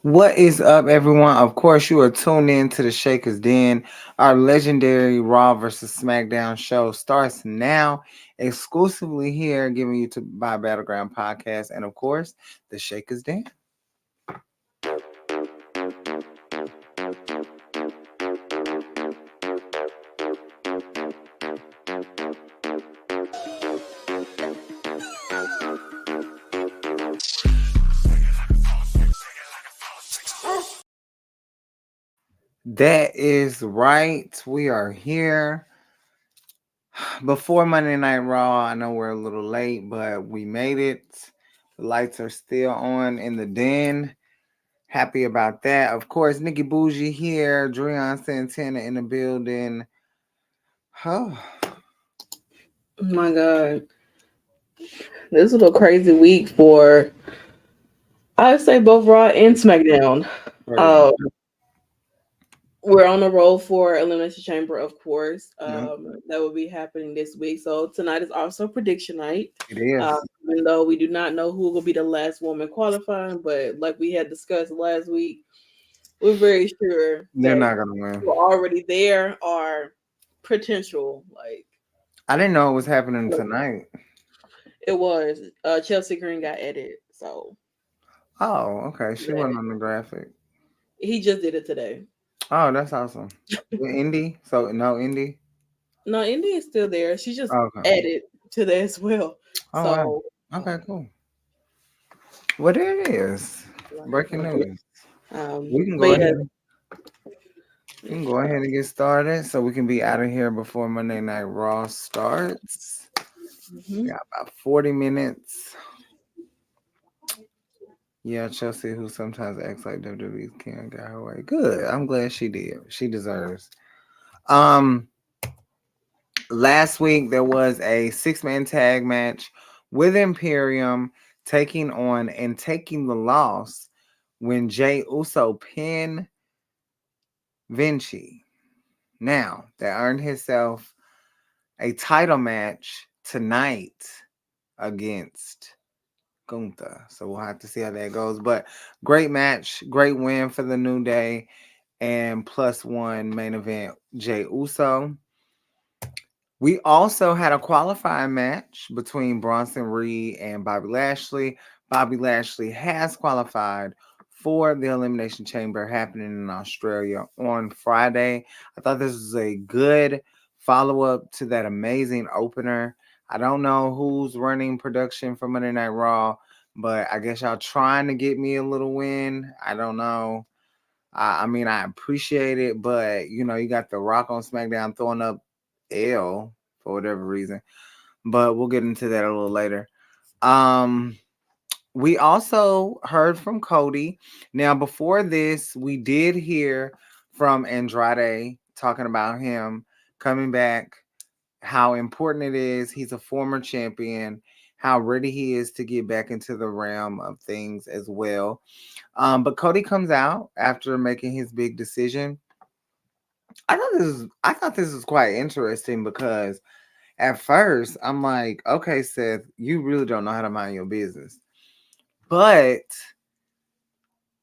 What is up, everyone? Of course, you are tuned in to the Shakers Den. Our legendary Raw versus SmackDown show starts now, exclusively here, giving you to by Battleground Podcast, and of course, the Shakers Den. That is right. We are here before Monday Night Raw. I know we're a little late, but we made it. The lights are still on in the den. Happy about that. Of course, Nikki Bougie here, Dreon Santana in the building. Oh, Oh my God. This was a crazy week for, I'd say, both Raw and SmackDown. pretty much. Um, we're on the roll for Elimination Chamber, of course. Yep, That will be happening this week. So tonight is also prediction night. it is. Even though we do not know who will be the last woman qualifying, but like we had discussed last week, we're very sure They're that not gonna win. who are already there are potential. Like I didn't know it was happening tonight. it was. Chelsea Green got added, so Oh, okay. She that wasn't on the graphic. he just did it today. Oh, that's awesome. Indy? So no Indy? No, Indy is still there. She just Okay. added to that as well. Oh wow. So, Okay, cool. Well, there it is. Breaking like, news. We can but go yeah, ahead. We can go ahead and get started so we can be out of here before Monday Night Raw starts. We mhm. got about 40 minutes. Yeah, Chelsea, who sometimes acts like WWE's Karen, got her way. Good. I'm glad she did. She deserves. Um, Last week there was a six-man tag match with Imperium taking the loss when Jay Uso pinned Vinci. Now that earned himself a title match tonight against Gunther. So we'll have to see how that goes. But great match, great win for the New Day, and +1 main event Jay Uso. We also had a qualifying match between Bronson Reed and Bobby Lashley. Bobby Lashley has qualified for the Elimination Chamber happening in Australia on Friday. I thought this was a good follow up to that amazing opener. I don't know who's running production for Monday Night Raw, but I guess y'all trying to get me a little win. I don't know. I mean, I appreciate it, but you got The Rock on SmackDown throwing up L for whatever reason. But we'll get into that a little later. Um, we also heard from Cody. Now, before this, we did hear from Andrade talking about him coming back, how important it is. He's a former champion, how ready he is to get back into the realm of things as well. But Cody comes out after making his big decision. I thought this was quite interesting because at first I'm like, okay, Seth, you really don't know how to mind your business. But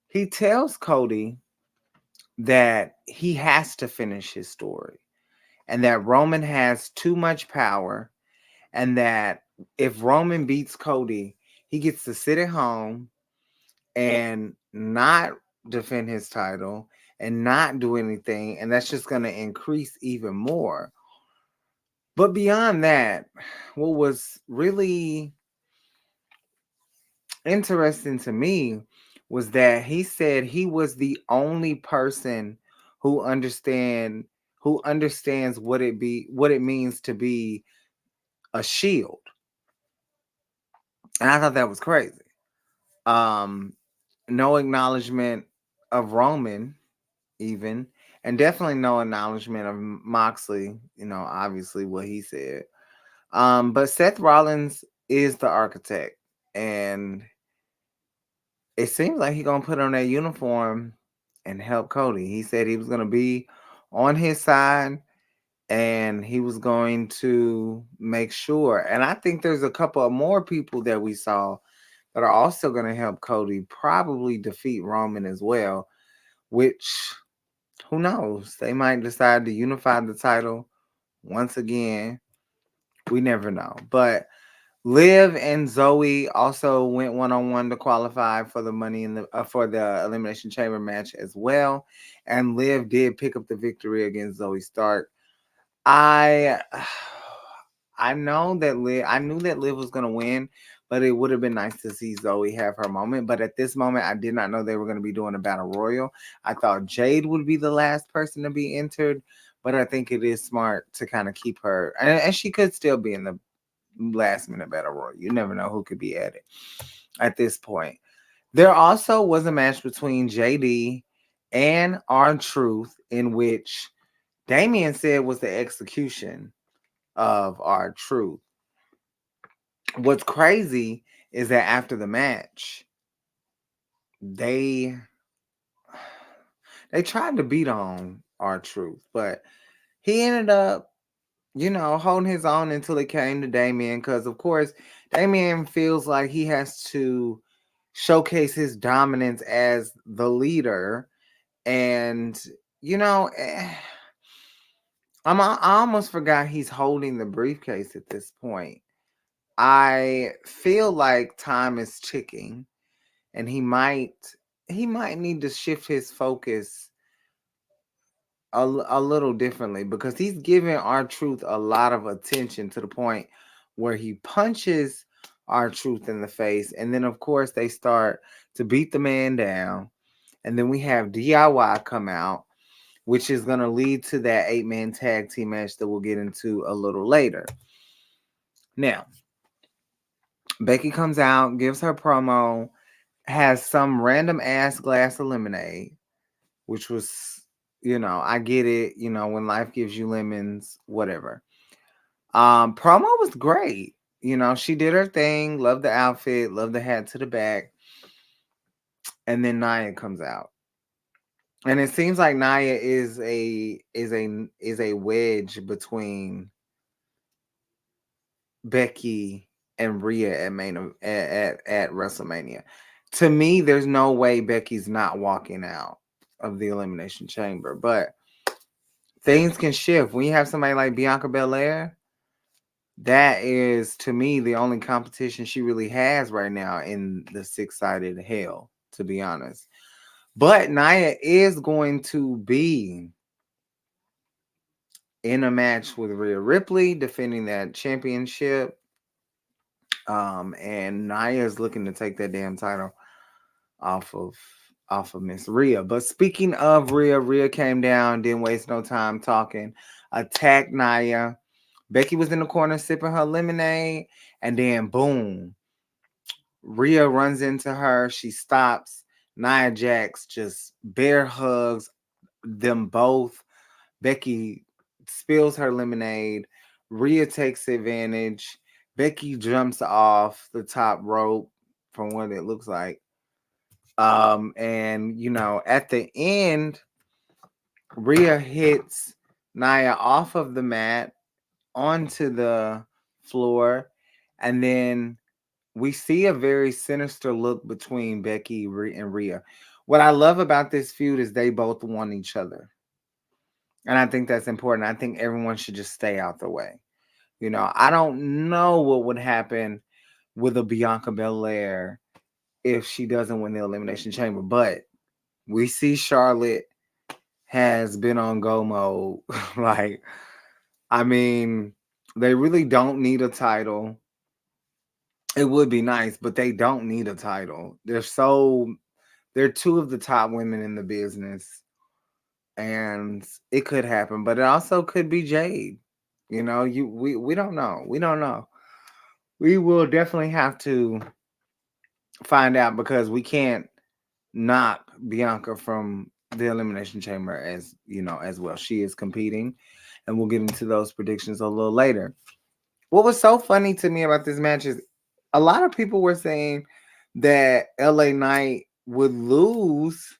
he tells Cody that he has to finish his story and that Roman has too much power, and that if Roman beats Cody, he gets to sit at home and not defend his title and not do anything, and that's just going to increase even more. But beyond that, what was really interesting to me was that he said he was the only person who understands what it means to be a shield. And I thought that was crazy. Um no acknowledgement of Roman even, and definitely no acknowledgement of Moxley, obviously what he said. But Seth Rollins is the architect, and it seems like he's gonna put on that uniform and help Cody. He said he was gonna be on his side and he was going to make sure. And I think there's a couple of more people that we saw that are also going to help Cody probably defeat Roman as well, which who knows? They might decide to unify the title once again. We never know. But Liv and Zoe also went 1-on-1 to qualify for the money in the for the Elimination Chamber match as well, and Liv did pick up the victory against Zoe Stark. I I know that I knew that Liv was gonna win, but it would have been nice to see Zoe have her moment. But at this moment, I did not know they were gonna be doing a battle royal. I thought Jade would be the last person to be entered, but I think it is smart to kind of keep her, and she could still be in the last minute battle royal. You never know who could be added at this point. There also was a match between JD and R-Truth in which Damien said was the execution of R-Truth. What's crazy is that after the match, they tried to beat on R-Truth, but he ended up, holding his own until it came to Damien, because of course Damien feels like he has to showcase his dominance as the leader. And you know, eh, I almost forgot he's holding the briefcase at this point. I feel like time is ticking, and he might need to shift his focus a little differently, because he's giving R-Truth a lot of attention to the point where he punches R-Truth in the face, and then of course they start to beat the man down, and then we have DIY come out, which is going to lead to that 8-man tag team match that we'll get into a little later. Now, Becky comes out, gives her promo, has some random ass glass of lemonade, which was, I get it, when life gives you lemons, whatever. Promo was great. She did her thing, loved the outfit, loved the hat to the back. And then Nia comes out. And it seems like Nia is a wedge between Becky and Rhea at WrestleMania. To me, there's no way Becky's not walking out of the Elimination Chamber, but things can shift. When you have somebody like Bianca Belair, that is, to me, the only competition she really has right now in the six-sided hell, to be honest. But Nia is going to be in a match with Rhea Ripley, defending that championship. And Nia is looking to take that damn title off of Miss Rhea. But speaking of Rhea, Rhea came down, didn't waste no time talking, attacked Nia. Becky was in the corner sipping her lemonade, and then boom, Rhea runs into her. She stops. Nia Jax just bear hugs them both. Becky spills her lemonade. Rhea takes advantage. Becky jumps off the top rope from what it looks like. And at the end, Rhea hits Nia off of the mat onto the floor, and then we see a very sinister look between Becky and Rhea. What I love about this feud is they both want each other. And I think that's important. I think everyone should just stay out the way. I don't know what would happen with a Bianca Belair if she doesn't win the Elimination Chamber, but we see Charlotte has been on go mode. Like, I mean, they really don't need a title. It would be nice, but they don't need a title. They're two of the top women in the business, and it could happen, but it also could be Jade. We don't know. We don't know. We will definitely have to find out, because we can't knock Bianca from the Elimination Chamber as well. She is competing, and we'll get into those predictions a little later. What was so funny to me about this match is a lot of people were saying that LA Knight would lose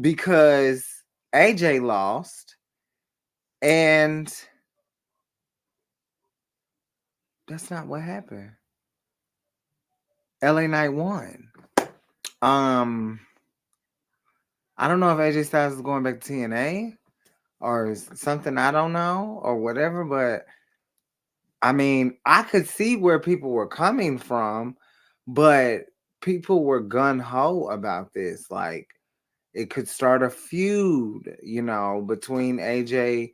because AJ lost, and that's not what happened. LA Knight won. Um, I don't know if AJ Styles is going back to TNA or something. I don't know or whatever, but I mean, I could see where people were coming from, but people were gun ho about this. Like, it could start a feud, between AJ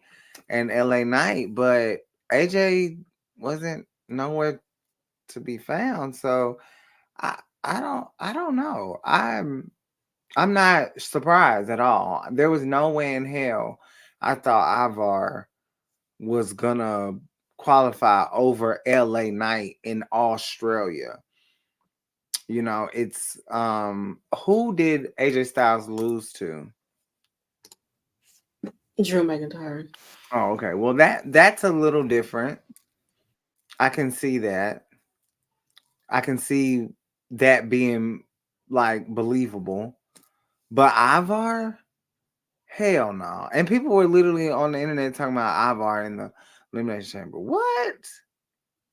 and LA Knight, but AJ wasn't nowhere to be found. So I don't know. I'm not surprised at all. There was no way in hell I thought Ivar was gonna qualify over LA Knight in Australia. It's who did AJ Styles lose to? Drew McIntyre. Oh, okay. Well, that's a little different. I can see that. I can see that being like believable. But Ivar, hell no. And people were literally on the internet talking about Ivar in the Elimination Chamber. What?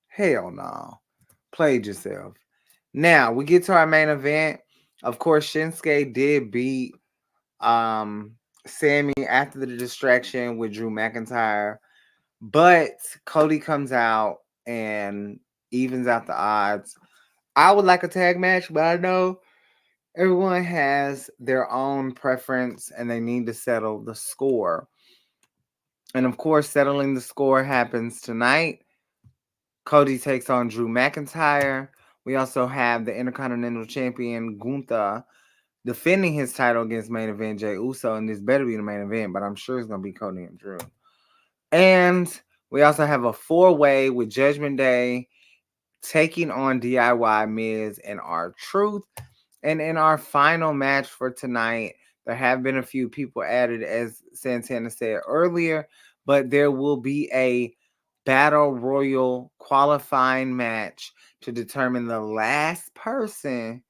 Hell no. Played yourself. Now we get to our main event. Of course, Shinsuke did beat Sammy after the distraction with Drew McIntyre. But Cody comes out and evens out the odds. I would like a tag match, but I know everyone has their own preference and they need to settle the score. And of course, settling the score happens tonight. Cody takes on Drew McIntyre. We also have the Intercontinental Champion Gunther defending his title against main event Jey Uso, and this better be the main event, but I'm sure it's going to be Cody and Drew. And we also have a four-way with Judgment Day taking on DIY, Miz, and R-Truth. And in our final match for tonight, there have been a few people added, as Santana said earlier, but there will be a Battle Royal qualifying match to determine the last person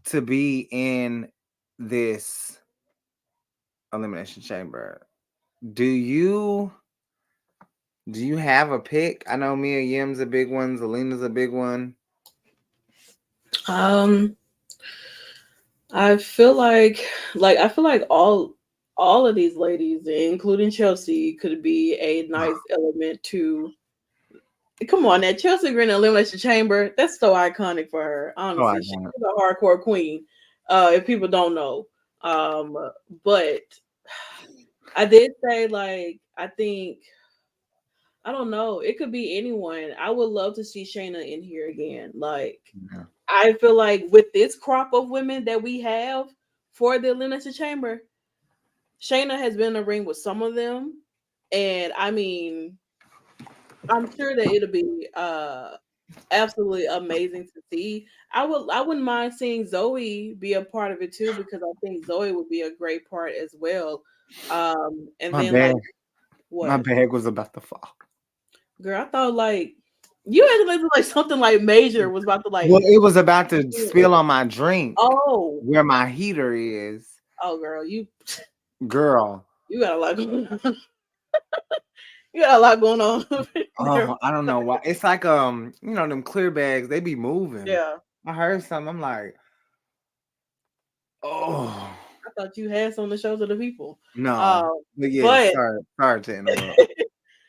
to be in this Elimination Chamber. Do you have a pick? I know Mia Yim's a big one, Zelina's a big one. Um, I feel like all of these ladies, including Chelsea, could be a nice element to. Come on, that Chelsea Green Elimination Chamber, that's so iconic for her. Oh, I Honestly, she's don't. a hardcore queen. If people don't know, um, but I did say I think I don't know. It could be anyone. I would love to see Shayna in here again. Yeah. I feel like with this crop of women that we have for the Elimination Chamber, Shayna has been in the ring with some of them, and I mean, I'm sure that it'll be absolutely amazing to see. I wouldn't mind seeing Zoe be a part of it too because I think Zoe would be a great part as well. And My then bag, my what? bag was about to fall. Girl, I thought you had like something like major was about to Well, it was about to spill on my drink Oh, where my heater is. oh, girl, Girl. you got a lot going on. You got a lot going on there. Oh, I don't know why. It's like them clear bags, they be moving. Yeah, I heard something. I'm like, oh I thought you had some to show to the people. no. Um, But yeah, but sorry to interrupt.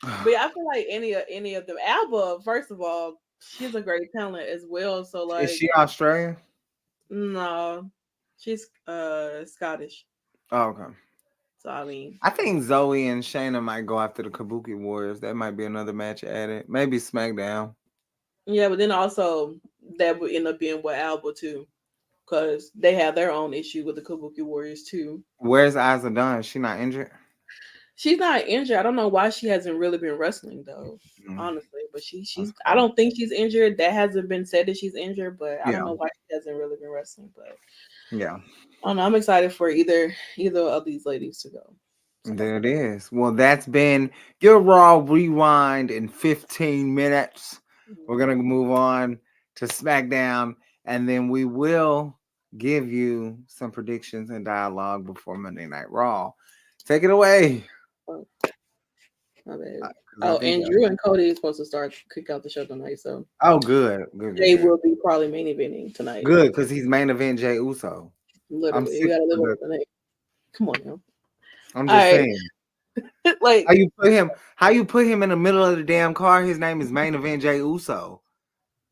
but yeah, I feel like any of them. Alba, first of all, she's a great talent as well. So Is she Australian? no, she's Scottish. Oh, okay. So I mean, I think Zoe and Shayna might go after the Kabuki Warriors. That might be another match added. Maybe SmackDown. yeah, but then also that would end up being with Alba too, because they have their own issue with the Kabuki Warriors too. Where's Isa Dunn? Is she not injured? She's not injured. I don't know why she hasn't really been wrestling though, Mm, honestly. But she's that's I cool. don't think she's injured. That hasn't been said that she's injured, but I don't Yeah, know why she hasn't really been wrestling. But yeah. I don't know. I'm excited for either of these ladies to go. So There it is. Well, that's been your Raw Rewind in 15 minutes. We're gonna move on to SmackDown, and then we will give you some predictions and dialogue before Monday Night Raw. Take it away. My bad. 'Cause I Oh, think and Drew and Cody is supposed to start kick out the show tonight, so oh, good, good, good, Jay good, will be probably main eventing tonight. good, because he's main event Jay Uso. I'm Literally, you sick gotta live of up it. to the name. Come on now. I'm All just right, saying. like How you put him in the middle of the damn car? His name is main event Jay Uso.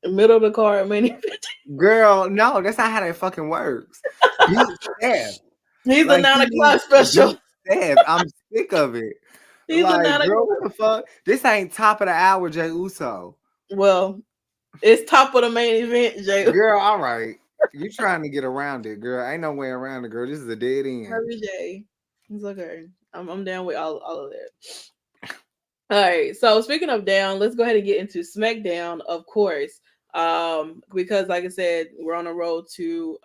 middle of the card main event. Girl, no, that's not how that fucking works. Beat Steph. He's a Like he 9 o'clock needs to special. beat Steph. I'm sick of it. He's a Like, 9 o'clock. girl, what the fuck? This ain't top of the hour, Jay Uso. Well, it's top of the main event, Jay. Girl, all right. You trying to get around it, girl. Ain't no way around it, girl. This is a dead end. Love you, Jay. It's okay. I'm down with all of that. All right. So speaking of down, let's go ahead and get into SmackDown, of course. Because like I said, we're on the road to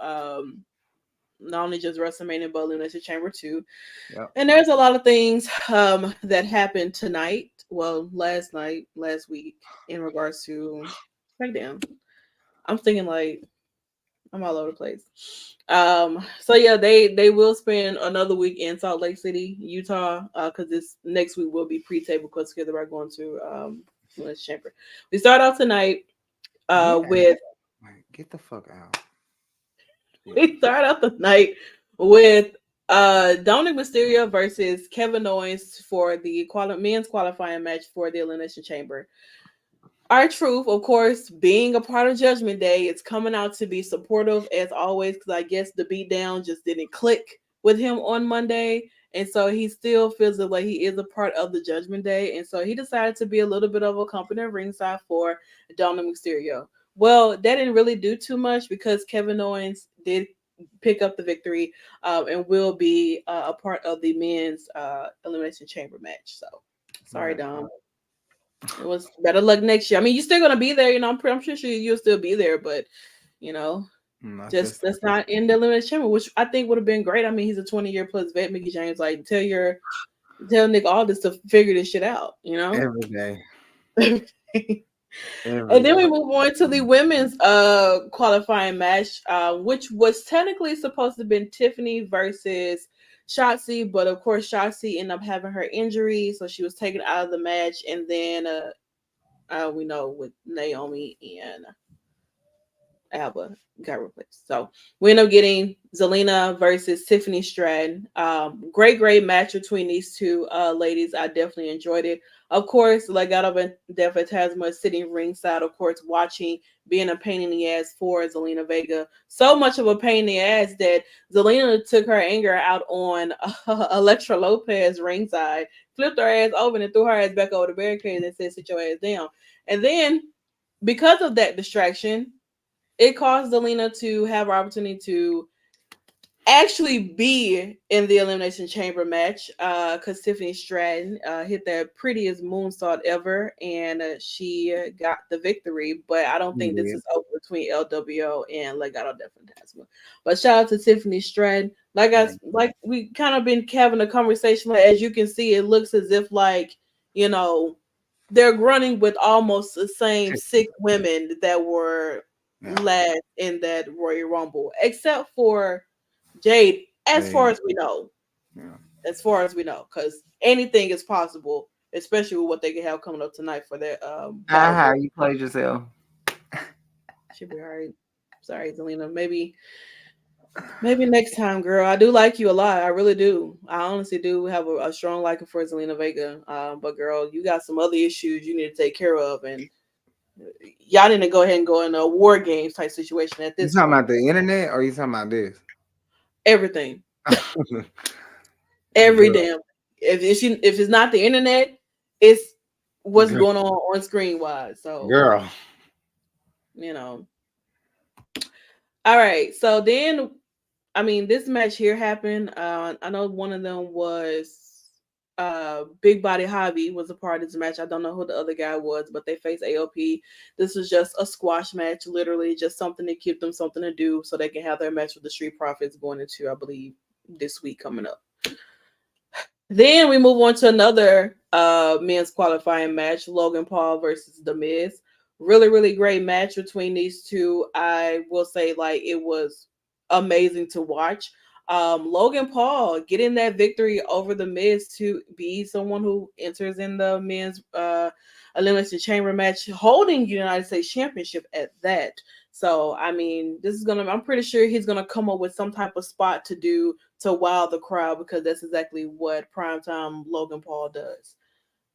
not only just WrestleMania, but Elimination Chamber 2. Yep. And there's a lot of things that happened tonight. Well, last week, in regards to SmackDown. I'm thinking like I'm all over the place. So yeah, they will spend another week in Salt Lake City, Utah, because this next week will be pre-table because together we're going to Elimination Chamber. We start out tonight with Get the fuck out. we start out the night with Dominic Mysterio versus Kevin Owens for the men's qualifying match for the Elimination Chamber. R-Truth, of course, being a part of Judgment Day, it's coming out to be supportive as always because I guess the beatdown just didn't click with him on Monday. And so he still feels like he is a part of the Judgment Day. And so he decided to be a little bit of a company ringside for Dominic Mysterio. Well, that didn't really do too much because Kevin Owens did pick up the victory and will be a part of the men's Elimination Chamber match. So sorry, Dom. It was better luck next year. I mean, you're still gonna be there, you know. I'm sure you'll still be there, but you know, just that's not in the Elimination Chamber, which I think would have been great. I mean, he's a 20-year plus vet, Mickey James. Like, tell Nick Aldis to figure this shit out, you know. Every day. And then we move on to the women's qualifying match, which was technically supposed to have been Tiffany versus Shotzi, but of course Shotzi ended up having her injury, so she was taken out of the match. And then we know with Naomi and Alba got replaced. So we end up getting Zelina versus Tiffany Stratton. Great match between these two ladies. I definitely enjoyed it. Of course, Legado del Fantasma sitting ringside, of course, watching, being a pain in the ass for Zelina Vega. So much of a pain in the ass that Zelina took her anger out on Elektra Lopez ringside, flipped her ass over and threw her ass back over the barricade and said, sit your ass down. And then, because of that distraction, it caused Zelina to have an opportunity to actually be in the Elimination Chamber match because Tiffany Stratton hit the prettiest moonsault ever and she got the victory. But I don't think this is over between LWO and Legado del Fantasma. But shout out to Tiffany Stratton. Like we kind of been having a conversation. Like, as you can see, it looks as if they're running with almost the same 6 women that were last in that Royal Rumble, except for Jade, as far as we know. As far as we know, because anything is possible, especially with what they can have coming up tonight for their you played yourself. Should be all right. Sorry, Zelina. Maybe next time, girl. I do like you a lot. I really do. I honestly do have a strong liking for Zelina Vega. But girl, you got some other issues you need to take care of, and y'all need to go ahead and go in a war games type situation at this. You talking about the internet, or you talking about this? Everything. Every damn. If it's not the internet, it's what's going on screen wise. So, girl, you know. All right. So then, I mean, this match here happened. I know one of them was Big Body Hobby was a part of this match. I don't know who the other guy was, but they faced AOP. This was just a squash match, literally just something to give them something to do so they can have their match with the Street Profits going into, I believe, this week coming up. Then we move on to another men's qualifying match, Logan Paul versus The Miz. Really great match between these two. I will say, like, it was amazing to watch. Logan Paul getting that victory over the Miz to be someone who enters in the men's elimination chamber match, holding United States Championship at that. So I mean, this is gonna. I'm pretty sure he's gonna come up with some type of spot to do to wow the crowd, because that's exactly what primetime Logan Paul does,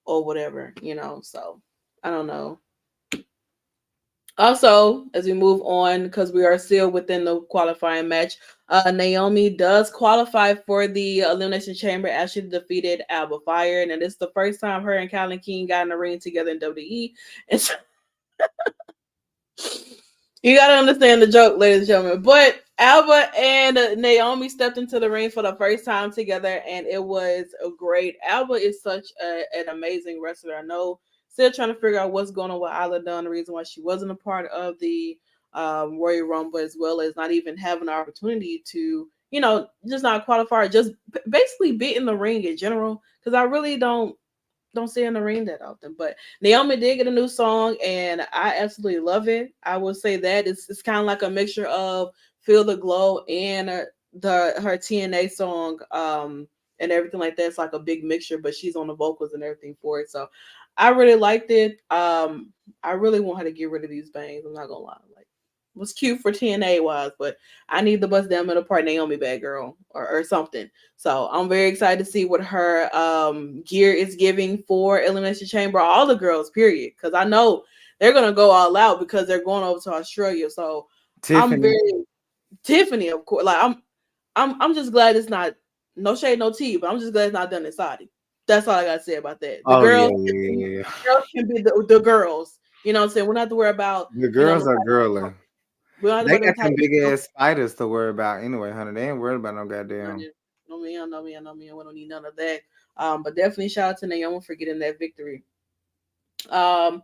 or whatever, you know. So I don't know. Also, as we move on, because we are still within the qualifying match, Naomi does qualify for the Elimination Chamber as she defeated Alba Fire. And it's the first time her and Calvin King got in the ring together in WWE. And so, you got to understand the joke, ladies and gentlemen. But Alba and Naomi stepped into the ring for the first time together, and it was great. Alba is such an amazing wrestler. I know, still trying to figure out what's going on with Isla Dunn, the reason why she wasn't a part of the Royal Rumble, as well as not even having an opportunity to, you know, just not qualify, just basically be in the ring in general. Because I really don't see in the ring that often. But Naomi did get a new song, and I absolutely love it. I will say that it's kind of like a mixture of "Feel the Glow" and the her TNA song, and everything like that. It's like a big mixture, but she's on the vocals and everything for it. So I really liked it. I really want her to get rid of these bangs. I'm not gonna lie. Like, was cute for TNA wise, but I need the bust down middle part Naomi bad girl, or something. So I'm very excited to see what her gear is giving for Elimination Chamber, all the girls, period. Because I know they're gonna go all out because they're going over to Australia. So I'm Tiffany. very Tiffany, of course. Like I'm just glad it's not, no shade, no tea, but I'm just glad it's not done in Saudi. That's all I gotta say about that. The Oh yeah, girls, yeah, yeah, yeah. girls can be the girls. You know what I'm saying? We don't have to worry about, The you know, girls are girling. we don't have to They worry got about them them big type. ass spiders to worry about anyway, honey. They ain't worried about no goddamn. No man, no man, no man. We don't need none of that. But definitely shout out to Naomi for getting that victory. Um,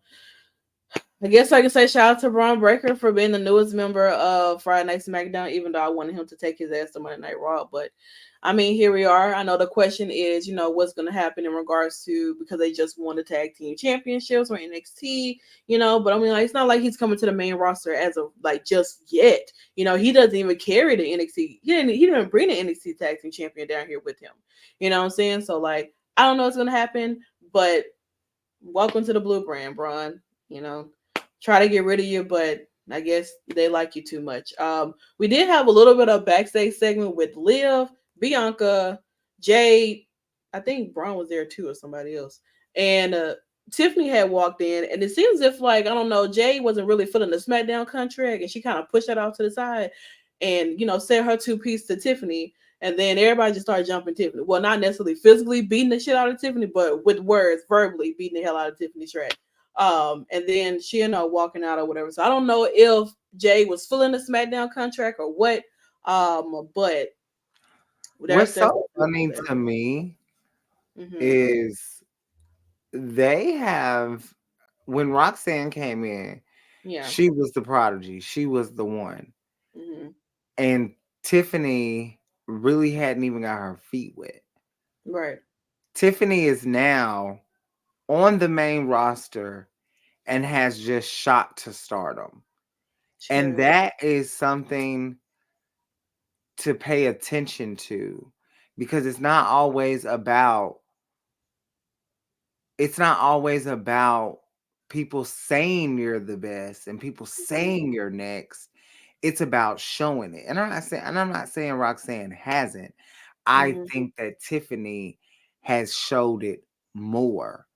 I guess I can say shout out to Braun Breaker for being the newest member of Friday Night SmackDown, even though I wanted him to take his ass to Monday Night Raw. But I mean, here we are. I know the question is, you know, what's going to happen in regards to, because they just won the tag team championships or NXT, you know. But I mean, like, it's not like he's coming to the main roster as of like just yet. You know, he doesn't even carry the NXT. He didn't bring the NXT tag team champion down here with him. You know what I'm saying? So like, I don't know what's going to happen, but welcome to the Blue Brand, Braun. You know, try to get rid of you, but I guess they like you too much. We did have a little bit of backstage segment with Liv, Bianca, Jade. I think Braun was there too, or somebody else. And Tiffany had walked in, and it seems as if, like, I don't know, Jade wasn't really feeling the SmackDown contract, and she kind of pushed that off to the side, and, you know, said her two piece to Tiffany. And then everybody just started jumping Tiffany. Well, not necessarily physically beating the shit out of Tiffany, but with words, verbally beating the hell out of Tiffany Stratton. And then she ended up walking out or whatever. So I don't know if Jay was filling the SmackDown contract or what. But What's that's so funny to me mm-hmm. is they have, when Roxanne came in, Yeah. she was the prodigy. She was the one. Mm-hmm. And Tiffany really hadn't even got her feet wet. Right. Tiffany is now on the main roster and has just shot to stardom. And Sure. that is something to pay attention to, because it's not always about people saying you're the best and people saying you're next. It's about showing it. And I'm not saying Roxanne hasn't. I Mm-hmm. think that Tiffany has showed it more.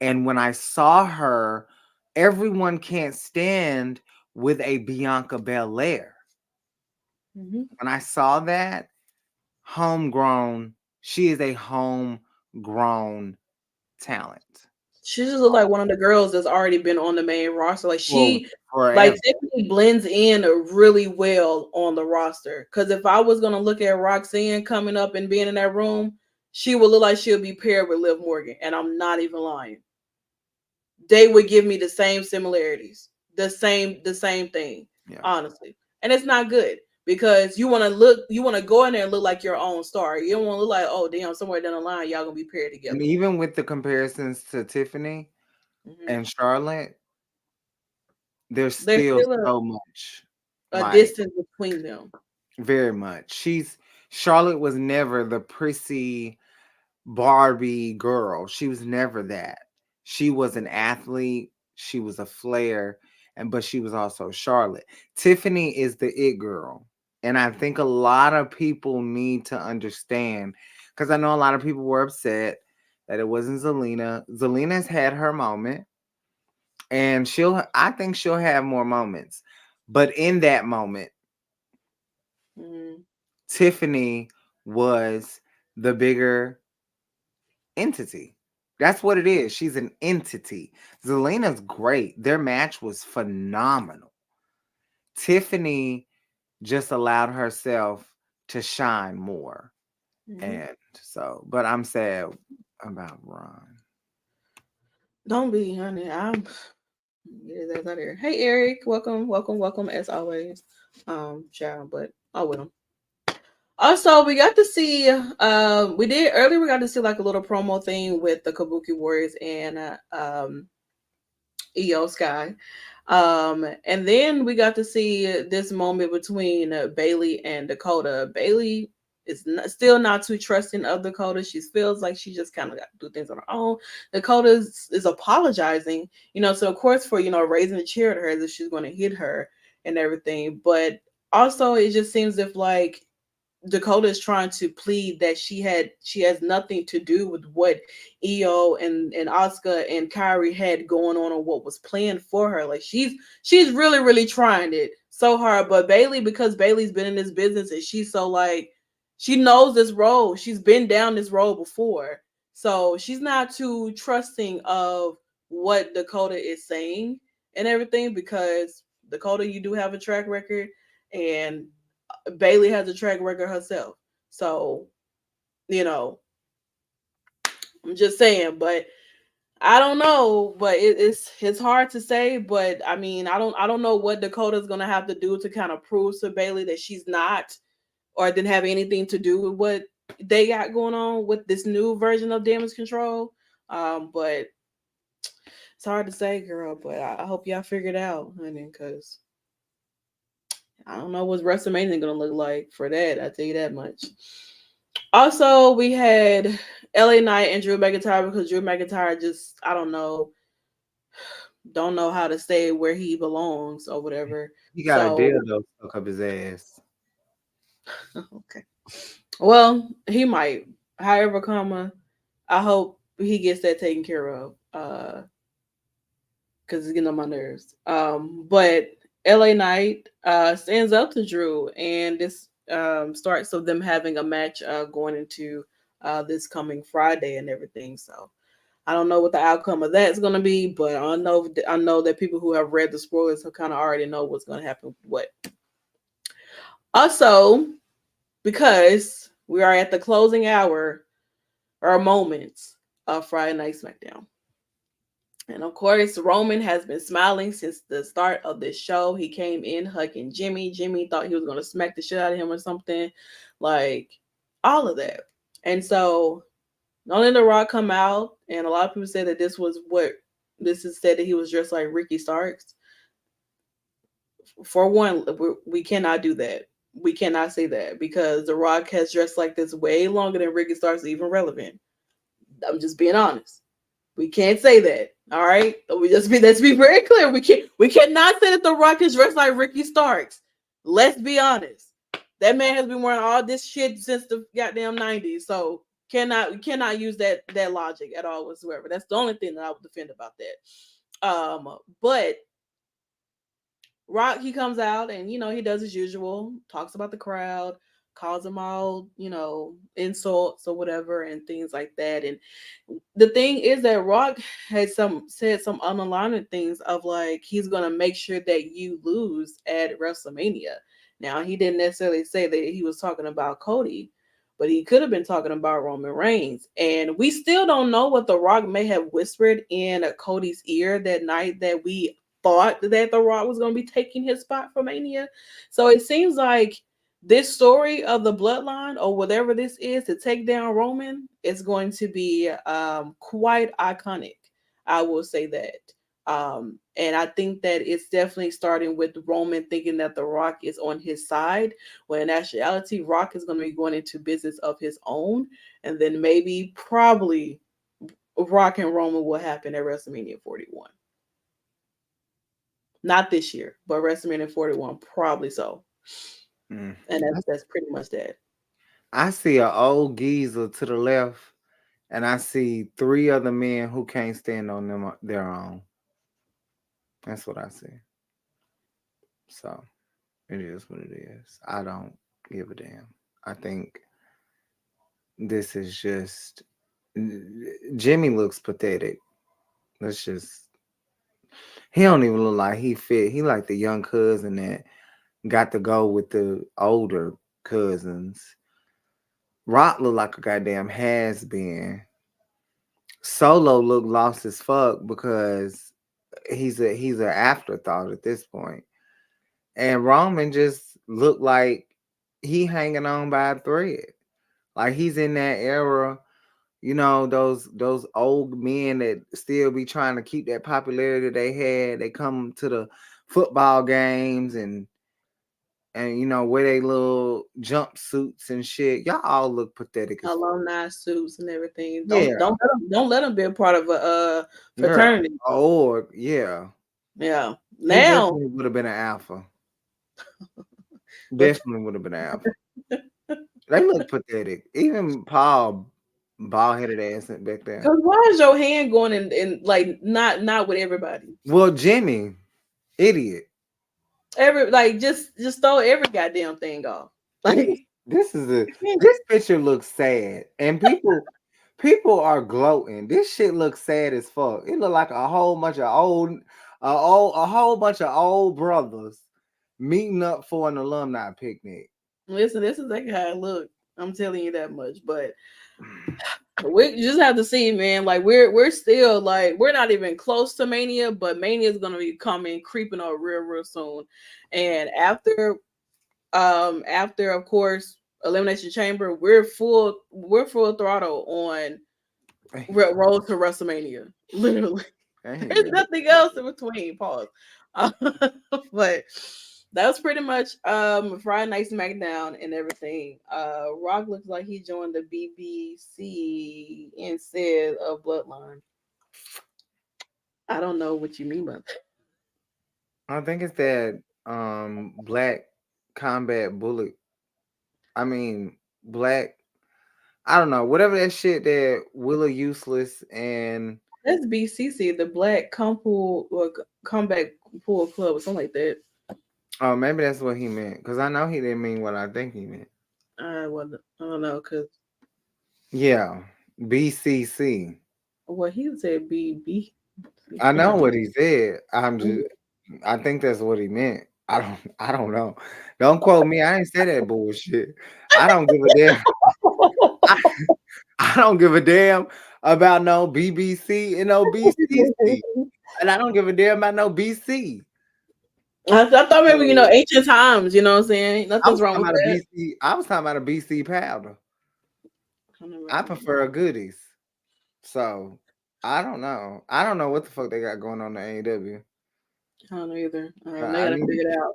And when I saw her, everyone can't stand with a Bianca Belair. Mm-hmm. When I saw that, homegrown, she is a homegrown talent. She just looked like one of the girls that's already been on the main roster. Like For she, like forever. Tiffany blends in really well on the roster. Because if I was gonna look at Roxanne coming up and being in that room, she would look like she'll be paired with Liv Morgan, and I'm not even lying. They would give me the same similarities, the same thing, Yeah. honestly. And it's not good, because you want to go in there and look like your own star. You don't want to look like, oh damn, somewhere down the line y'all gonna be paired And together. even with the comparisons to Tiffany Hmm. and Charlotte, there's There's still still so much, a like, distance between them. very much. Charlotte was never the prissy Barbie girl. She was never that. She was an athlete. She was a flair, and but she was also Charlotte. Tiffany is the it girl, and I think a lot of people need to understand because I know a lot of people were upset that it wasn't Zelina. Zelina's had her moment, and I think she'll have more moments, but in that moment, Mm. Tiffany was the bigger entity. That's what it is. She's an entity. Zelina's great. Their match was phenomenal. Tiffany just allowed herself to shine more. Mhm. And so, but I'm sad about Ron. Don't be, honey. I'm get his ass out of here. Hey, Eric. Welcome, welcome, welcome as always. Child, but oh well. Also, we got to see. We did earlier. We got to see like a little promo thing with the Kabuki Warriors and Io Sky. And then we got to see this moment between Bailey and Dakota. Bailey is still not too trusting of Dakota. She feels like she just kind of got to do things on her own. Dakota is apologizing, so of course for raising the chair at her as if she's going to hit her and everything. But also, it just seems if like Dakota is trying to plead that she has nothing to do with what Io and Asuka and Kyrie had going on or what was planned for her. Like she's really really trying it so hard, but Bailey, because Bailey's been in this business and she's so like she knows this road. She's been down this road before, so she's not too trusting of what Dakota is saying and everything because Dakota, you do have a track record and Bailey has a track record herself. So, you know, I'm just saying, but I don't know, but it's hard to say. But I mean, I don't know what Dakota's gonna have to do to kind of prove to Bailey that she's not or didn't have anything to do with what they got going on with this new version of damage control. But it's hard to say, girl. But I hope y'all figured it out, honey, because I don't know what WrestleMania gonna look like for that. I tell you that much. Also, we had LA Knight and Drew McIntyre because Drew McIntyre just don't know how to stay where he belongs or whatever. He got a So dildo stuck up his ass. okay, well he might. However, I hope he gets that taken care of. Because it's getting on my nerves. But LA Knight stands up to Drew, and this starts of them having a match going into this coming Friday and everything. So I don't know what the outcome of that is going to be, but I know that people who have read the spoilers have kind of already know what's going to happen. What also because we are at the closing hour or moments of Friday Night SmackDown. And of course, Roman has been smiling since the start of this show. He came in hugging Jimmy. Jimmy thought he was going to smack the shit out of him or something. Like, all of that. And so, not only The Rock come out, and a lot of people say that this is said that he was dressed like Ricky Starks. For one, we cannot do that. We cannot say that because The Rock has dressed like this way longer than Ricky Starks is even relevant. I'm just being honest. We can't say that. All right. Let's be very clear. We cannot say that The Rock is dressed like Ricky Starks. Let's be honest. That man has been wearing all this shit since the goddamn 90s. So we cannot use that logic at all whatsoever. That's the only thing that I would defend about that. But Rock, he comes out and he does his usual, talks about the crowd, calls them all, insults or whatever and things like that. And the thing is that Rock had said some unaligned things of like he's gonna make sure that you lose at WrestleMania. Now he didn't necessarily say that he was talking about Cody, but he could have been talking about Roman Reigns. And we still don't know what The Rock may have whispered in Cody's ear that night that we thought that The Rock was going to be taking his spot for Mania. So it seems like this story of the bloodline or whatever this is to take down Roman is going to be quite iconic. I will say that. And I think that it's definitely starting with Roman thinking that The Rock is on his side, when in actuality, Rock is going to be going into business of his own. And then maybe, probably, Rock and Roman will happen at WrestleMania 41. Not this year, but WrestleMania 41, probably so. Mm. And that's pretty much that. I see an old geezer to the left, and I see three other men who can't stand on them their own. That's what I see. So it is what it is. I don't give a damn. I think this is just Jimmy looks pathetic. Let's just he don't even look like he fit. He like the young cousin that got to go with the older cousins. Rock look like a goddamn has been. Solo look lost as fuck because he's an afterthought at this point. And Roman just looked like he hanging on by a thread. Like he's in that era, those old men that still be trying to keep that popularity they had. They come to the football games and wear they little jumpsuits and shit. Y'all all look pathetic as fuck. Alumni suits and everything. Yeah, Don't let them be a part of a girl. fraternity. Or yeah. Yeah. He Now, definitely would have been an alpha. but Definitely would have been an alpha. They look pathetic. Even Paul, bald headed ass back there. because why is your hand going in like not with everybody? Well, Jimmy, idiot. Every like just throw every goddamn thing off. This Like this is this picture looks sad, and people are gloating. This shit looks sad as fuck. It look like a whole bunch of a whole bunch of old brothers meeting up for an alumni picnic. listen, this is like how it look. I'm telling you that much. But we just have to see, man. Like we're still like we're not even close to Mania, but Mania is gonna be coming, creeping up real soon. And after of course Elimination Chamber, we're full throttle on road to WrestleMania. Literally, there's Damn. nothing else in between. Pause. But that was pretty much Friday Night SmackDown and everything. Rock looks like he joined the BBC instead of Bloodline. I don't know what you mean by that. I think it's that black combat bullet. I mean black. I don't know whatever that shit that Willa Useless and That's BCC, the Black Compool or Comeback Pool Club or something like that. oh maybe that's what he meant because I know he didn't mean what I think he meant. I don't know, cause Yeah, BCC. what he said BB. I know what he said. I think that's what he meant. I don't know. Don't quote me. I ain't say that bullshit. I don't give a damn. I, I don't give a damn about no BBC and no BCC. And I don't give a damn about no BC. I thought maybe So, ancient times. You know what I'm saying? I Nothing's was wrong talking with about a that. BC. I was talking about a BC powder. I prefer goodies. So I don't know. I don't know what the fuck they got going on in AEW. I don't know either. They I gotta need to. figure it out.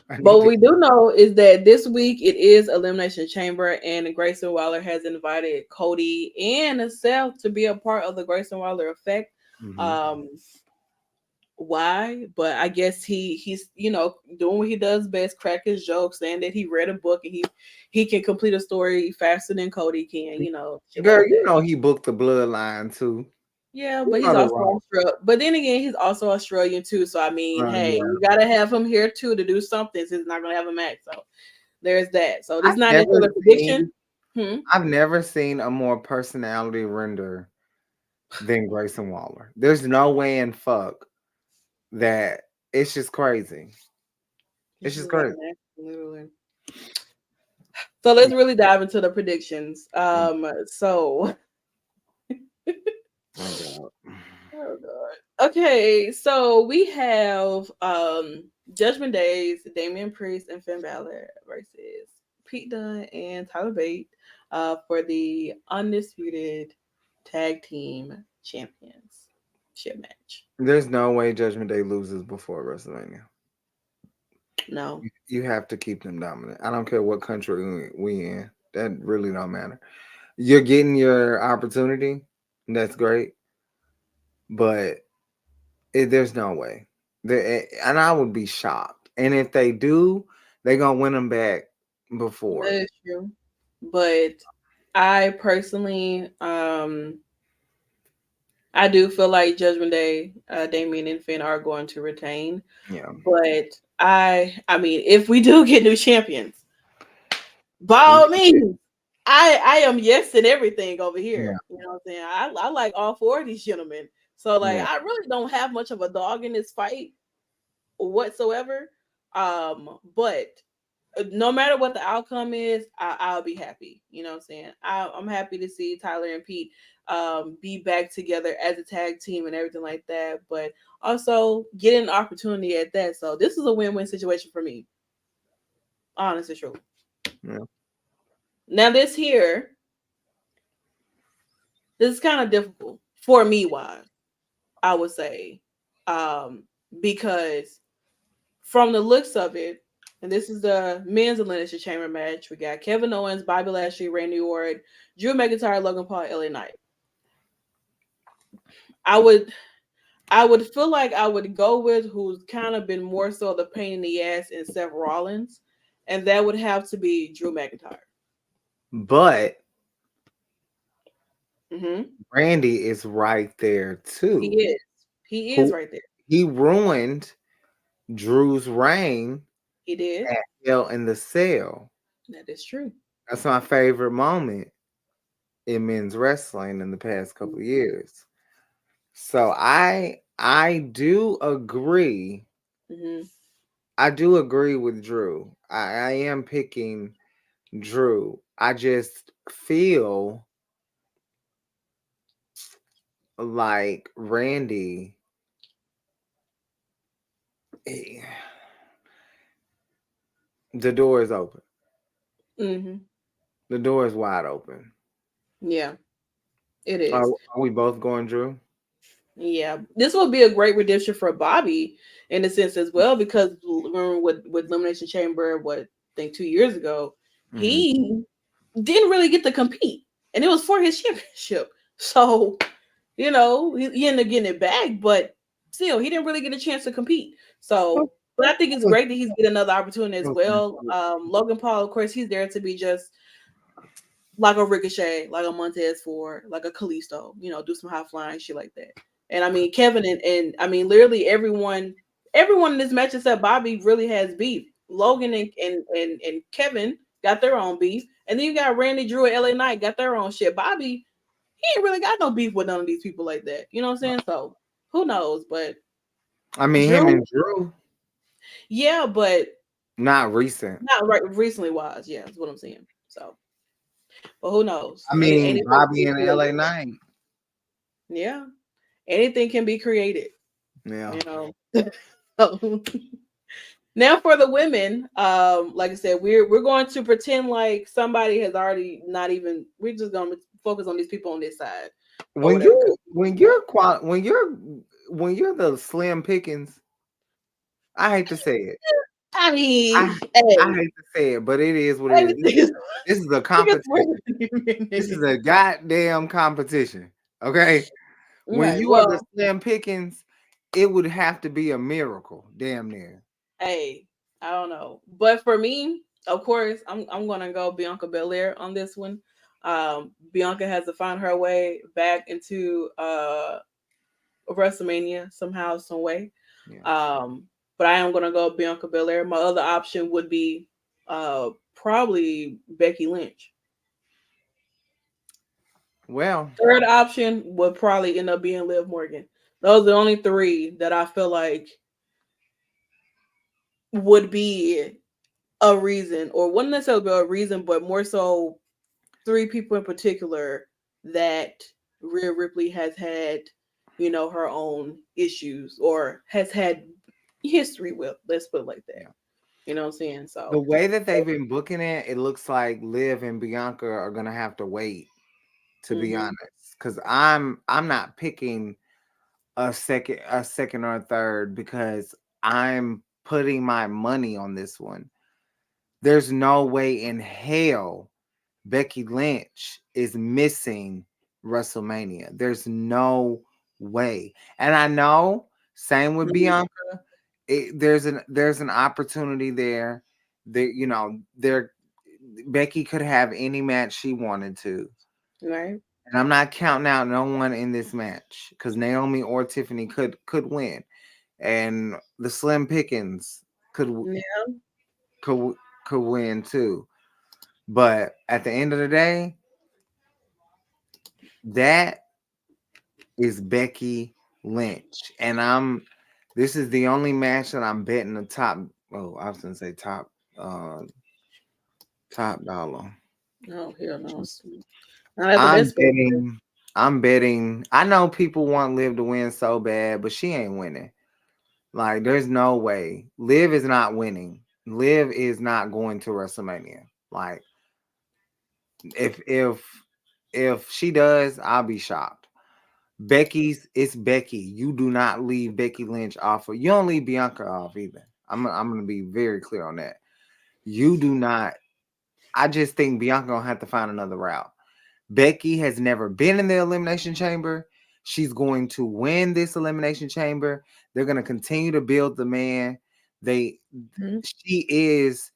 I But need what to. we do know is that this week it is Elimination Chamber, and Grayson Waller has invited Cody and Seth to be a part of the Grayson Waller effect. Mhm. Um, why? But I guess he's doing what he does best, crack his jokes, saying that he read a book and he can complete a story faster than Cody can. Shit Girl, like that. he booked the bloodline too. Yeah, You but he's know the also wrong. But then again, he's also Australian too. So I mean, hey, Yeah. you gotta have him here too to do something since he's not gonna have a match. So there's that. So this is I've not never necessarily a prediction. seen Hmm. I've never seen a more personality render than Grayson Waller. There's no way in fuck that it's just crazy. He's It's just just like crazy. an actor, literally. So let's really dive into the predictions. So My God. oh god. Okay, so we have Judgment Days, Damian Priest and Finn Balor versus Pete Dunne and Tyler Bate for the undisputed tag team champions. shit match. There's no way Judgment Day loses before WrestleMania. No. You have to keep them dominant. I don't care what country we in. That really don't matter. You're getting your opportunity. That's great, but there's no way. And I would be shocked. And if they do, they're gonna win them back before. That is true. But I personally, I do feel like Judgment Day, Damien and Finn are going to retain. Yeah. But I mean, if we do get new champions, by all means, I am yes and everything over Yeah. here. You know what I'm saying? I like all four of these gentlemen. So like, Yeah. I really don't have much of a dog in this fight whatsoever. But no matter what the outcome is, I'll be happy. You know what I'm saying? I'm happy to see Tyler and Pete be back together as a tag team and everything like that. But also getting an opportunity at that. So this is a win-win situation for me. Honest and true. Yeah. Now this is kind of difficult for me. Why? I would say, um, because from the looks of it, and this is the men's Elimination Chamber match. We got Kevin Owens, Bobby Lashley, Randy Orton, Drew McIntyre, Logan Paul, LA Knight. I would feel like I would go with who's kind of been more so the pain in the ass in Seth Rollins, and that would have to be Drew McIntyre. But Mm-hmm. Randy is right there too. He is. He is right there. He ruined Drew's reign He did. at Hell in the Cell. That is true. That's my favorite moment in men's wrestling in the past couple of years. So I do agree. Mm-hmm. I do agree with Drew. I am picking Drew. I just feel like Randy, eh, the door is open. Mm-hmm. The door is wide open. Yeah, it is. Are we both going Drew? Yeah, this would be a great redemption for Bobby in a sense as well, because remember with Elimination Chamber, what I think 2 years ago, Mm-hmm. he didn't really get to compete, and it was for his championship. So he ended up getting it back, but still, he didn't really get a chance to compete. So, but I think it's great that he's getting another opportunity as well. Logan Paul, of course, he's there to be just like a Ricochet, like a Montez Ford, like a Kalisto, do some high flying shit like that. And I mean Kevin and I mean literally everyone in this match except Bobby really has beef. Logan and Kevin got their own beef. And then you got Randy, Drew, and LA Knight got their own shit. Bobby, he ain't really got no beef with none of these people like that. You know what I'm saying? So who knows? But I mean, him and Drew, yeah, but not recent. not right recently wise, yeah, that's what I'm saying. So but who knows? I mean, Bobby and LA Knight. Yeah. Anything can be created. Yeah. So, now for the women, like I said, we're going to pretend like somebody has already not even. We're just going to focus on these people on this side. When you're the Slim Pickens, I hate to say it. I mean, I hate to say it, but it is what it is. This is a competition. This is a goddamn competition. Okay. When you are the Slim Pickens, it would have to be a miracle, damn near. Hey, I don't know, but for me, of course, I'm gonna go Bianca Belair on this one. Bianca has to find her way back into WrestleMania somehow, some way. Yeah. But I am gonna go Bianca Belair. My other option would be probably Becky Lynch. Well, third option would probably end up being Liv Morgan. Those are the only three that I feel like would be a reason, or wouldn't necessarily be a reason, but more so three people in particular that Rhea Ripley has had, her own issues or has had history with. Let's put it like that. You know what I'm saying? So the way that they've been booking it, it looks like Liv and Bianca are gonna have to wait, to be honest. Because I'm not picking a second or a third because I'm putting my money on this one. There's no way in hell Becky Lynch is missing WrestleMania. There's no way. And I know same with Mhm. Bianca. There's an opportunity there. There Becky could have any match she wanted to. Right. And I'm not counting out no one in this match because Naomi or Tiffany could win, and the Slim Pickens could Yeah. could could win too. But at the end of the day, that is Becky Lynch, and this is the only match that I'm betting the top. Oh, I was gonna say uh, top dollar. Oh hell no. Not after I'm this one. betting. I'm betting. I know people want Liv to win so bad, but she ain't winning. Like, there's no way. Liv is not winning. Liv is not going to WrestleMania. Like, if she does, I'll be shocked. It's Becky. You do not leave Becky Lynch off. You don't leave Bianca off either. I'm gonna be very clear on that. You do not. I just think Bianca gonna have to find another route. Becky has never been in the Elimination Chamber. She's going to win this Elimination Chamber. They're going to continue to build the man. They Mhm. She is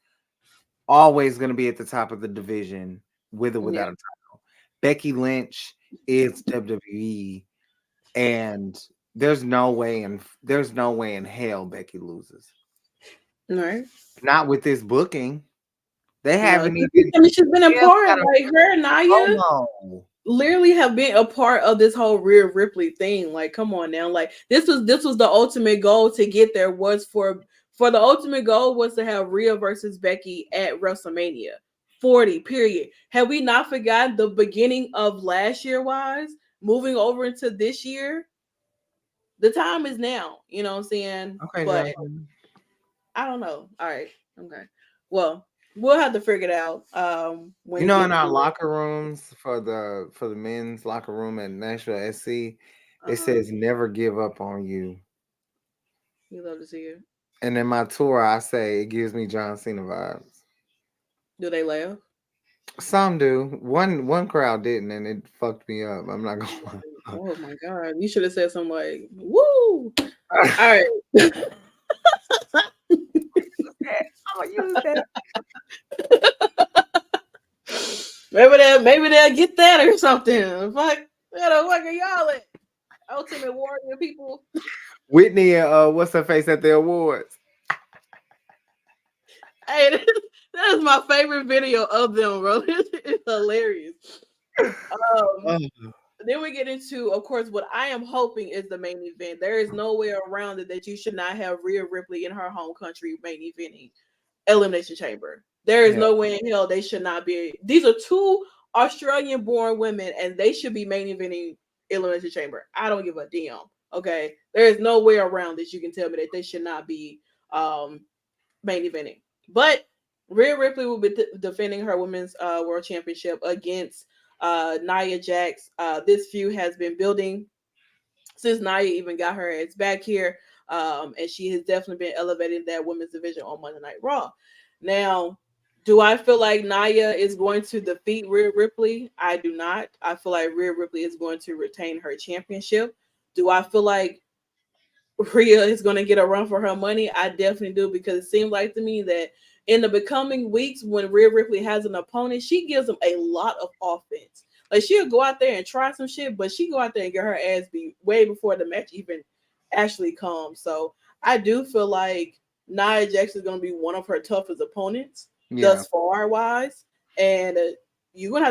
always going to be at the top of the division with or Yeah. without a title. Becky Lynch is WWE, and there's no way in hell Becky loses. Right. Not with this booking. They No, haven't even. I mean she's been a They haven't part. got a Like her and Naya promo. literally have been a part of this whole Rhea Ripley thing. Like, come on now. Like this was the ultimate goal to get there was for the ultimate goal was to have Rhea versus Becky at WrestleMania 40, period. Have we not forgotten the beginning of last year wise? Moving over into this year, the time is now. You know what I'm saying? Okay, But Jonathan. I don't know. All right. Okay. Well, we'll have to figure it out when You it know, in gets our to it. locker rooms for the men's locker room at Nashville SC, it Uh-huh. says "Never give up on you." You love to see it. And in my tour, I say it gives me John Cena vibes. Do they laugh? Some do. One crowd didn't, and it fucked me up. I'm not gonna Oh my god! You should have said something like "woo." lie. All right. I'm gonna use that. Maybe they'll get that or something. Fuck, where the fuck are y'all at? Ultimate Warrior people. Whitney and what's her face at the awards? Hey, that is my favorite video of them, bro. It's hilarious. Um, Oh, then we get into, of course, what I am hoping is the main event. There is no way around it that you should not have Rhea Ripley in her home country main eventing Elimination Chamber. There is hell, no way in hell they should not be. These are two Australian born women and they should be main eventing Elimination Chamber. I don't give a damn. Okay. There is no way around this. You can tell me that they should not be main eventing. But Rhea Ripley will be defending her women's world championship against Nia Jax. This feud has been building since Nia even got her ass back here. And she has definitely been elevating that women's division on Monday Night Raw. Now, do I feel like Nia is going to defeat Rhea Ripley? I do not. I feel like Rhea Ripley is going to retain her championship. Do I feel like Rhea is going to get a run for her money? I definitely do because it seems like to me that in the becoming weeks when Rhea Ripley has an opponent, she gives them a lot of offense. Like she'll go out there and try some shit, but she go out there and get her ass beat way before the match even actually comes. So I do feel like Nia Jax is going to be one of her toughest opponents yeah. thus far wise, and you're gonna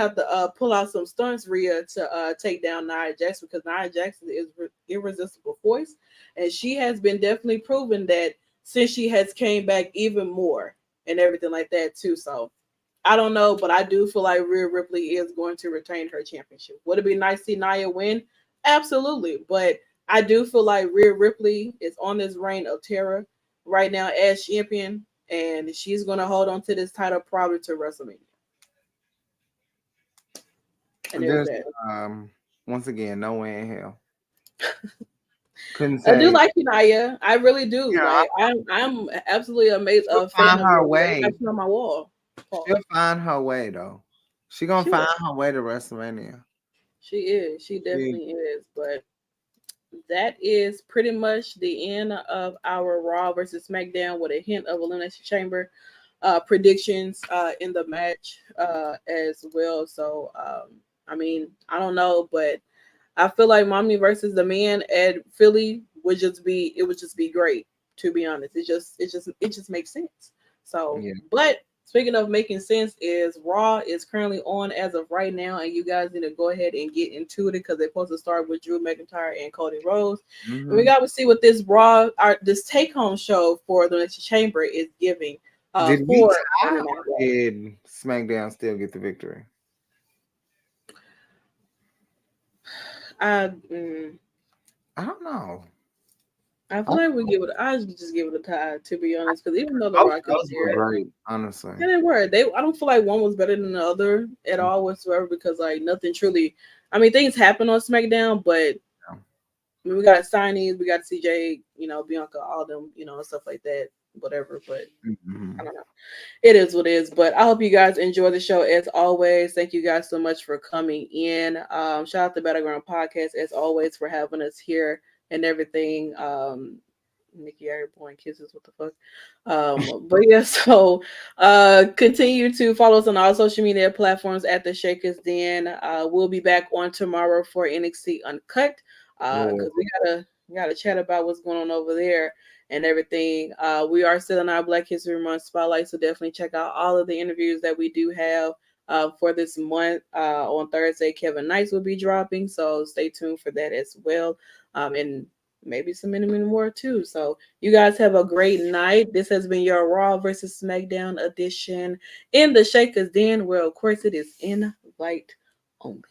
have to pull out some stunts, Rhea, to take down Nia Jax because Nia Jax is irresistible force, and she has been definitely proven that since she has came back even more and everything like that too. So I don't know, but I do feel like Rhea Ripley is going to retain her championship. Would it be nice to see Nia win? Absolutely, but I do feel like Rhea Ripley is on this reign of terror right now as champion, and she's going to hold on to this title probably to WrestleMania. And there's There's that. once again no way in hell. Couldn't I do say. like Naya. I really do. Yeah, Like I'm absolutely amazed she'll a fan find of her her. I way. got her on my wall. She'll Pause. find her way though. She gonna She find will. her way to WrestleMania. She is. She She, definitely is. But that is pretty much the end of our Raw versus SmackDown with a hint of Elimination Chamber predictions in the match as well. So I mean, I don't know, but I feel like Mommy versus the Man at Philly would just be great, to be honest. It just makes sense. So, yeah. but speaking of making sense, is Raw is currently on as of right now, and you guys need to go ahead and get into it because they're supposed to start with Drew McIntyre and Cody Rhodes. And we Hmm. got to see what this this take home show for the Next Chamber is giving Did we for tie Monday Night or Raw. did SmackDown still get the victory? I mm, I don't know. I I, feel like we give it. I just give it a tie, to be honest, because even though The both of Rock is those were there, great, honestly. yeah, they were. They. I don't feel like one was better than the other at all whatsoever because like nothing truly. I mean, things happen on SmackDown, but Yeah. I mean, we got signees, we got CJ, Bianca, all them, and stuff like that. Whatever, but I Mhm. don't know. It is what it is. But I hope you guys enjoy the show as always. Thank you guys so much for coming in. Shout out to Battleground Podcast as always for having us here and everything. Nikki Airborne kisses, what the fuck? But yeah, so continue to follow us on all social media platforms at the Shakers Den. We'll be back on tomorrow for NXT Uncut. Lord. Because we gotta chat about what's going on over there and everything. We are still in our Black History Month spotlight, so definitely check out all of the interviews that we do have for this month. On Thursday, Kevin Knights will be dropping, so stay tuned for that as well. And maybe some many more too. So you guys have a great night. This has been your Raw versus SmackDown edition in the Shakers Den, where of course it is invite only.